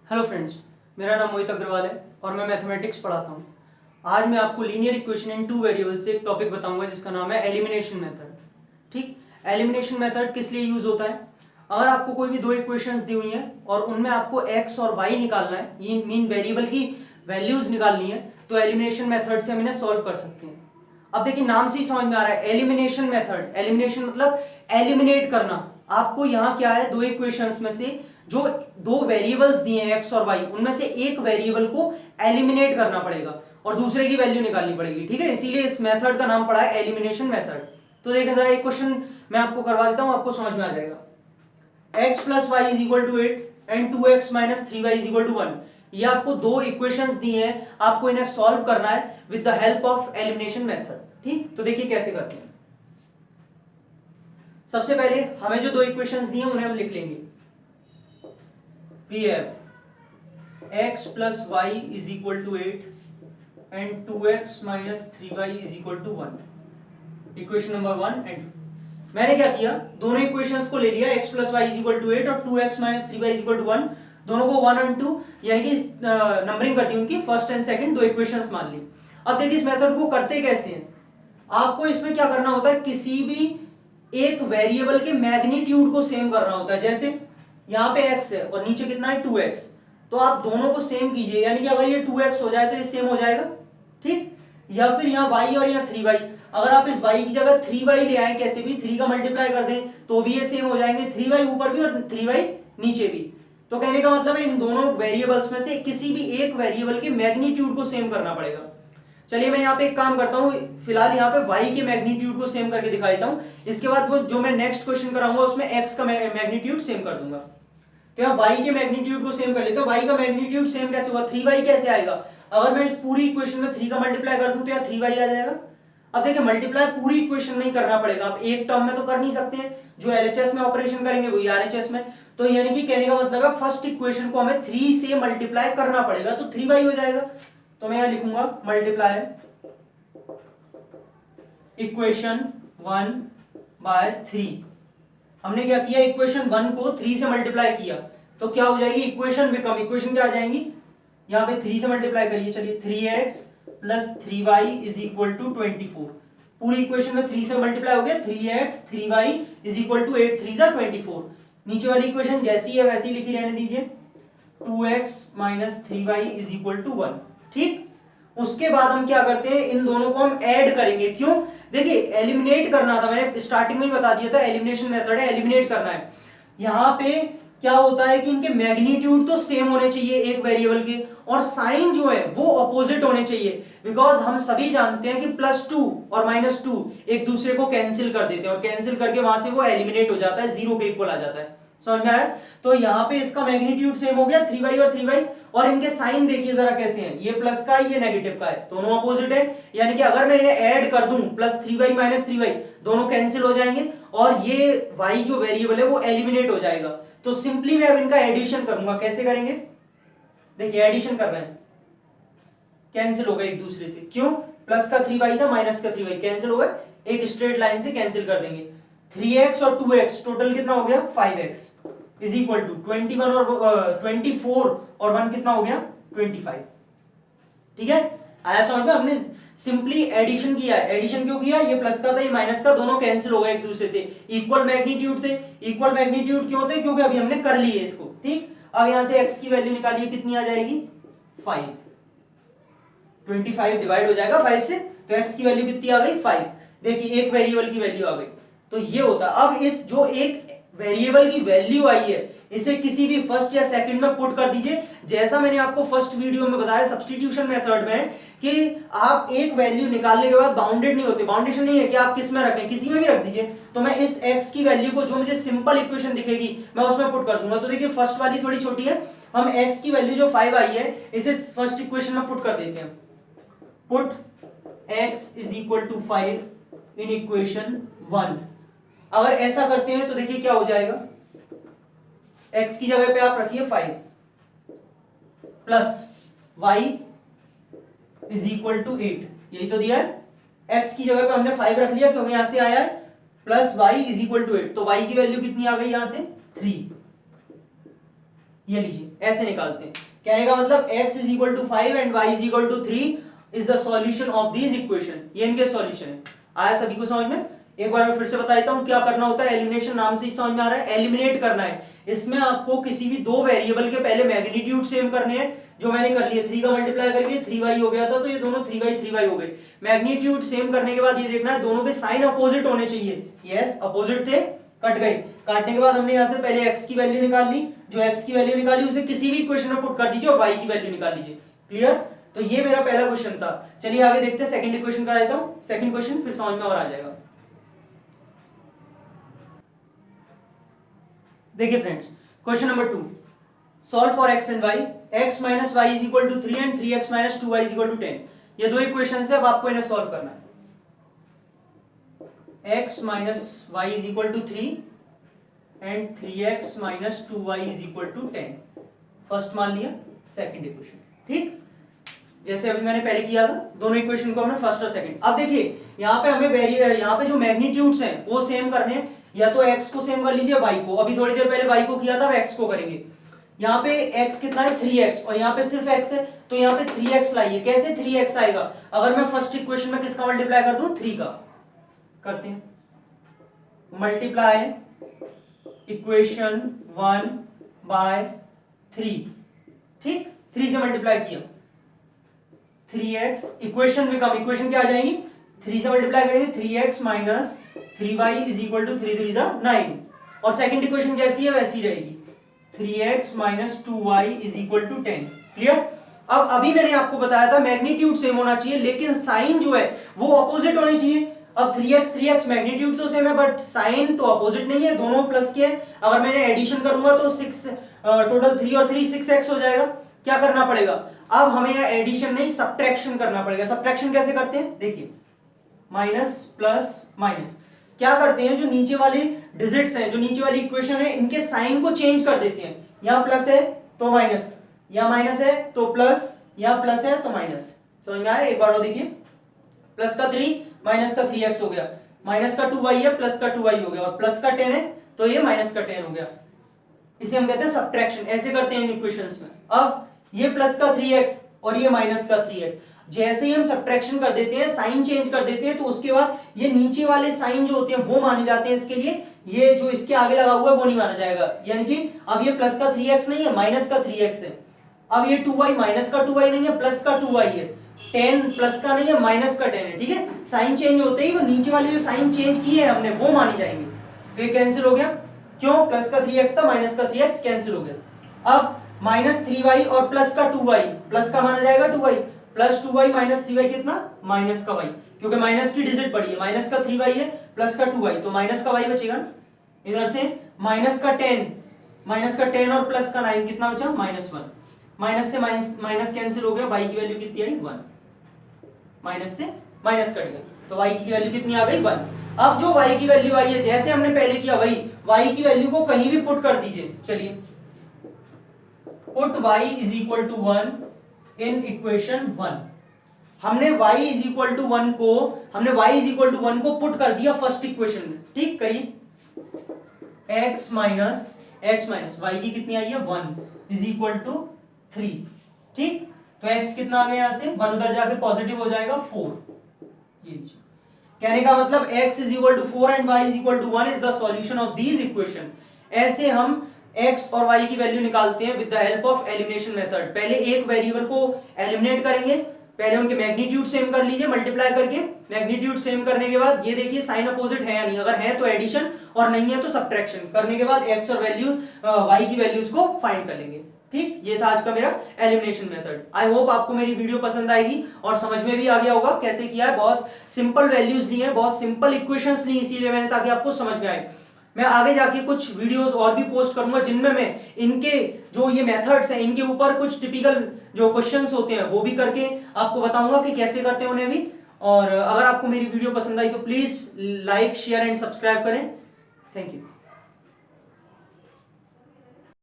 Hello friends, मेरा नाम मोहित अग्रवाल है और मैं मैथमेटिक्स पढ़ाता हूँ। आज मैं आपको linear equation in two variable से एक टॉपिक बताऊंगा जिसका नाम है एलिमिनेशन मेथड। ठीक, एलिमिनेशन मेथड किस लिए यूज होता है? अगर आपको कोई भी दो इक्वेशंस दी हुई हैं और उनमें आपको एक्स और वाई निकालना है, ये मीन वेरिएबल की वैल्यूज निकालनी है, तो एलिमिनेशन मेथड से हम इन्हें सॉल्व कर सकते हैं। अब देखिए, नाम से ही समझ में आ रहा है एलिमिनेशन मेथड। एलिमिनेशन मतलब एलिमिनेट करना। आपको यहाँ क्या है, दो इक्वेशंस में से जो दो वेरिएबल्स दिए हैं एक्स और वाई, उनमें से एक वेरिएबल को एलिमिनेट करना पड़ेगा और दूसरे की वैल्यू निकालनी पड़ेगी। ठीक है, इसीलिए इस मेथड का नाम पड़ा है एलिमिनेशन मेथड। तो देखिए जरा एक क्वेश्चन मैं आपको करवा देता हूं, आपको समझ में आ जाएगा। X plus y is equal to 8 and 2x minus 3y is equal to 1। ये आपको दो इक्वेशंस दिए हैं, आपको इन्हें सॉल्व करना है with the help of elimination method. ठीक, तो देखिए कैसे करते हैं। सबसे पहले हमें जो दो इक्वेशंस दिए हैं उन्हें हम लिख लेंगे। We have x plus y is equal to 8 and 2x minus 3y is equal to 1. Equation number 1 and मैंने क्या किया, दोनों इक्वेशंस को ले लिया, x plus y is equal to 8 और 2x minus 3y is equal to 1। दोनों को 1 और 2 यानी कि नंबरिंग कर दी उनकी, फर्स्ट एंड सेकंड दो इक्वेशंस मान ली। अब देखिए इस मेथड को करते कैसे हैं। आपको इसमें क्या करना होता है, किसी भी एक वेरिएबल के मैग्नीट्यूड को सेम करना होता है। जैसे यहाँ पे x है और नीचे कितना है 2x, तो आप दोनों को सेम कीजिए, यानी कि अगर ये 2x हो जाए तो ये सेम हो जाएगा। ठीक, या फिर यहाँ y और यहाँ 3y, अगर आप इस y की जगह 3y ले आए, कैसे भी 3 का मल्टीप्लाई कर दें तो भी ये सेम हो जाएंगे, 3y ऊपर भी और 3y नीचे भी। तो कहने का मतलब है इन दोनों वेरिएबल्स में से किसी भी एक वेरिएबल के मैग्नीट्यूड को सेम करना पड़ेगा। चलिए मैं यहाँ पे एक काम करता हूँ, फिलहाल यहाँ पे y के मैग्नीट्यूड को सेम करके दिखा देता हूँ। इसके बाद वो जो मैं नेक्स्ट क्वेश्चन कराऊंगा उसमें x का मैग्नीट्यूड सेम कर दूंगा। तो यहाँ y के मैग्नीट्यूड को सेम कर लेते हैं। y का मैग्नीट्यूड सेम कैसे होगा, 3y कैसे आएगा? अगर मैं इस पूरी इक्वेशन में 3 का मल्टीप्लाई कर दूं तो यहाँ 3y आ जाएगा। अब देखिए मल्टीप्लाई पूरी इक्वेशन में ही करना पड़ेगा, अब एक टर्म में तो कर नहीं सकते हैं। जो LHS में ऑपरेशन करेंगे वही RHS में। तो यानी कि कहने का मतलब है फर्स्ट इक्वेशन को हमें 3 से मल्टीप्लाई करना पड़ेगा, तो 3y हो जाएगा। तो मैं यहाँ लिखूंगा मल्टीप्लाई इक्वेशन 1 बाय 3। हमने क्या किया, इक्वेशन 1 को 3 से मल्टीप्लाई किया, तो क्या हो जाएगी, इक्वेशन बिकम, इक्वेशन क्या आ जाएंगी, यहाँ पे 3 से मल्टीप्लाई करिए। चलिए 3x plus 3y is equal to 24। पूरी इक्वेशन में 3 से मल्टीप्लाई हो गया, 3x 3y is equal to 8 3 24। नीचे वाली इक्वेशन जैसी है वैसी लिखी रहने दीजिए, 2x minus 3y is equal to 1। ठीक, उसके बाद हम क्या करते हैं, इन दोनों को हम ऐड करेंगे। क्यों, देखिए एलिमिनेट करना था, मैंने स्टार्टिंग में ही बता दिया था एलिमिनेशन मेथड है, एलिमिनेट करना है। यहां पे क्या होता है कि इनके मैग्नीट्यूड तो सेम होने चाहिए एक वेरिएबल के, और साइन जो है वो अपोजिट होने चाहिए। बिकॉज हम सभी जानते हैं कि +2 और -2 एक दूसरे को कैंसिल कर देते हैं और कैंसिल करके वहां से वो एलिमिनेट हो जाता है, जीरो के इक्वल आ जाता है। समझ में आया? तो यहाँ पे इसका मैग्नीट्यूड सेम हो गया 3y और 3y, और इनके साइन देखिए जरा कैसे हैं, ये प्लस का है ये नेगेटिव का है, दोनों अपोजिट है। यानी कि अगर मैं इन्हें ऐड कर दूं +3y माइनस 3y, दोनों कैंसिल हो जाएंगे और ये y जो वेरिएबल है वो एलिमिनेट हो जाएगा। तो सिंपली मैं अब इनका एडिशन करूंगा। कैसे करेंगे, देखिए एडिशन कर रहे हैं, कैंसिल हो गए एक दूसरे से। क्यों, प्लस का 3y था माइनस का 3y कैंसिल हो गए, एक स्ट्रेट लाइन से कैंसिल कर देंगे। 3x और 2x टोटल कितना हो गया, 5x इज इक्वल टू 21 और 24 और 1 कितना हो गया, 25। ठीक है, आया समझ में? हमने सिंपली एडिशन किया है। एडिशन क्यों किया, ये प्लस का था ये माइनस का, दोनों कैंसिल हो गए एक दूसरे से, इक्वल मैग्नीट्यूड थे। इक्वल मैग्नीट्यूड क्यों थे, क्योंकि अभी हमने कर लिए इसको। ठीक, अब यहां से x की वैल्यू निकालिए, कितनी आ जाएगी, 5। 25 डिवाइड हो जाएगा 5 से, तो x की वैल्यू कितनी आ गई, 5। देखिए एक वेरिएबल की वैल्यू आ गई। तो ये होता, अब इस जो एक वेरिएबल की वैल्यू आई है इसे किसी भी फर्स्ट या सेकंड में पुट कर दीजिए। जैसा मैंने आपको फर्स्ट वीडियो में बताया सब्स्टिट्यूशन मेथड में, कि आप एक वैल्यू निकालने के बाद बाउंडेड नहीं होते, बाउंडेशन नहीं है कि आप किस में रखें, किसी में भी रख दीजिए। तो मैं इस x की वैल्यू को जो मुझे सिंपल इक्वेशन दिखेगी मैं उसमें पुट कर दूंगा। तो देखिए फर्स्ट वाली थोड़ी छोटी है, हम x की वैल्यू जो 5 आई है इसे फर्स्ट इक्वेशन में पुट कर देते हैं। Put x is equal to 5 in equation 1। अगर ऐसा करते हैं तो देखिए क्या हो जाएगा, x की जगह पे आप रखिए 5 plus y is equal to 8, यही तो दिया है। x की जगह पे हमने 5 रख लिया क्योंकि यहां से आया है, plus y is equal to 8, तो y की वैल्यू कितनी आ गई यहां से, 3। ये लीजिए ऐसे निकालते हैं। कहने का मतलब x is equal to 5 and y is equal to 3 is the solution of this equation. ये इनके सॉल्यूशन है। आया सभी को समझ में? एक बार मैं फिर से बता देता हूं क्या करना होता है। एलिमिनेशन नाम से ही समझ में आ रहा है, एलिमिनेट करना है। इसमें आपको किसी भी दो वेरिएबल के पहले मैग्नीट्यूड सेम करने हैं, जो मैंने कर लिए। 3 का मल्टीप्लाई करके 3y हो गया था, तो ये दोनों 3y हो गए। मैग्नीट्यूड सेम करने के बाद ये देखना है दोनों के साइन अपोजिट होने चाहिए। यस, अपोजिट थे, कट गए। काटने के बाद हमने यहां से पहले x की वैल्यू निकाल ली। जो x की वैल्यू निकाली उसे किसी भी इक्वेशन में पुट कर दीजिए और y की वैल्यू निकाल लीजिए। क्लियर? तो ये मेरा पहला क्वेश्चन था। चलिए आगे देखते हैं, सेकंड इक्वेशन करा देता हूं। सेकंड क्वेश्चन फिर समझ में और आ जाएगा। देखिए friends, question number 2, solve for x and y। x minus y is equal to 3 and 3x minus 2y is equal to 10। ये दो इक्वेशन है, अब आपको इन्हें सॉल्व करना है। x minus y is equal to 3 and 3x minus 2y is equal to 10। First मान लिया, सेकंड इक्वेशन। ठीक, जैसे अभी मैंने पहले किया था, दोनों इक्वेशन को हमने फर्स्ट और सेकंड। अब देखिए यहाँ पे हमें यहाँ पे जो मैग्नीट्यूड्स हैं वो सेम करने हैं। या तो x को सेम कर लीजिए, y को। अभी थोड़ी देर पहले y को किया था, अब x को करेंगे। यहाँ पे x कितना है 3x, और यहाँ पे सिर्फ x है, तो यहाँ पे 3x लाइए। कैसे 3x आएगा? अगर मैं फर्स्ट इक्वेशन में किसका मल्टीप्लाई कर दूं? 3 का। करते हैं मल्टीप्लाई इक्वेशन 1 बाय 3। ठीक, 3 से मल्टीप्लाई किया, 3x इक्वेशन बिकम, इक्वेशन क्या आ जाएगी? 3 से मल्टीप्लाई करेंगे 3x minus 3y is equal to 3 3 9। और सेकंड इक्वेशन जैसी है वैसी रहेगी, 3x minus 2y is equal to 10। Clear? अब अभी मैंने आपको बताया था मैग्नीट्यूड सेम होना चाहिए, लेकिन साइन जो है वो अपोजिट होनी चाहिए। अब 3x मैग्नीट्यूड तो सेम है, बट साइन तो अपोजिट नहीं है, दोनों प्लस के हैं। अगर मैंने एडिशन करूंगा तो 6 टोटल 3 और 3 6x हो जाएगा। क्या करना पड़ेगा? अब हमें यहाँ एडिशन नहीं सब्ट्रैक्शन करना पड़ेगा। सब्ट्रैक्शन कैसे करते हैं? देखिए, माइनस प्लस माइनस। क्या करते हैं, जो नीचे वाली डिजिट्स हैं, जो नीचे वाली इक्वेशन है, इनके साइन को चेंज कर देते हैं। यहाँ प्लस है तो माइनस, यहाँ माइनस है तो प्लस, यहाँ प्लस है तो माइनस। समझ में आया? एक बार और देखिए, प्लस का 3 माइनस का 3x हो गया, माइनस का 2y है प्लस का 2y हो गया, और प्लस का 10 है तो ये माइनस का 10 हो गया। इसे हम कहते हैं सब्ट्रैक्शन। ऐसे करते हैं इन इक्वेशंस में। अब ये प्लस का 3x और ये माइनस का 3x, जैसे ही हम सब्ट्रैक्शन कर देते हैं, साइन चेंज कर देते हैं, तो उसके बाद ये नीचे वाले साइन जो होते हैं वो माने जाते हैं इसके लिए। ये जो इसके आगे लगा हुआ है वो नहीं माना जाएगा। यानी कि अब ये प्लस का 3x नहीं है, माइनस का 3x है। अब ये 2y माइनस का 2y नहीं है, प्लस का 2y है। 10 प्लस का नहीं है, माइनस का 10 है। ठीक है, साइन चेंज होते ही वो नीचे वाले जो साइन चेंज किए हैं हमने वो माने जाएंगे। तो ये कैंसिल हो गया। क्यों? प्लस का 3x था, माइनस का 3x कैंसिल हो गया। अब माइनस 3y और प्लस का 2y, प्लस का माना जाएगा 2y, plus 2y minus 3y कितना? माइनस का y, क्योंकि माइनस की डिजिट बड़ी है। माइनस का 3y है प्लस का 2y, तो माइनस का y बचेगा। इधर से माइनस का 10 और प्लस का 9 कितना बचा? -1। माइनस से माइनस कैंसिल हो गया, y की वैल्यू कितनी आई? 1। माइनस से माइनस कट गया, तो y की वैल्यू कितनी आ गई? 1। अब जो y की वैल्यू आई है, जैसे हमने पहले किया वही, y की वैल्यू को कहीं भी पुट कर दीजिए। चलिए, put y is equal to 1 in equation 1। हमने y इज इक्वल टू 1 को पुट कर दिया फर्स्ट इक्वेशन में। ठीक, करिए, x माइनस y की कितनी आई है? 1 इज इक्वल टू 3। ठीक, तो x कितना आ गया? यहां से 1 उधर जाके पॉजिटिव हो जाएगा 4। ये कहने का मतलब x is equal to 4 and y is equal to 1 is the solution of these equation. ऐसे हम x और y की वैल्यू निकालते हैं with the help of elimination method. पहले एक वेरिएबल को एलिमिनेट करेंगे, पहले उनके मैग्नीट्यूड सेम कर लीजिए मल्टीप्लाई करके। मैग्नीट्यूड सेम करने के बाद ये देखिए साइन अपोजिट है या नहीं, अगर है तो एडिशन और नहीं है तो सब्ट्रैक्शन। करने के बाद x और वैल्यू y की वैल्यूज को फाइंड कर लेंगे। ठीक, ये था आज का मेरा एलिमिनेशन मेथड। आई होप आपको मेरी वीडियो पसंद आएगी और समझ में भी आ गया होगा कैसे किया है। बहुत सिंपल वैल्यूज ली है, बहुत सिंपल इक्वेशंस ली, इसीलिए मैंने, ताकि आपको समझ में आए। मैं आगे जाके कुछ वीडियोस और भी पोस्ट करूंगा जिनमें मैं इनके जो ये मेथड्स हैं इनके ऊपर कुछ टिपिकल जो क्वेश्चंस होते हैं वो भी करके आपको बताऊंगा कि कैसे करते हैं उन्हें भी। और अगर आपको मेरी वीडियो पसंद आई तो please like, share and subscribe करें। Thank you.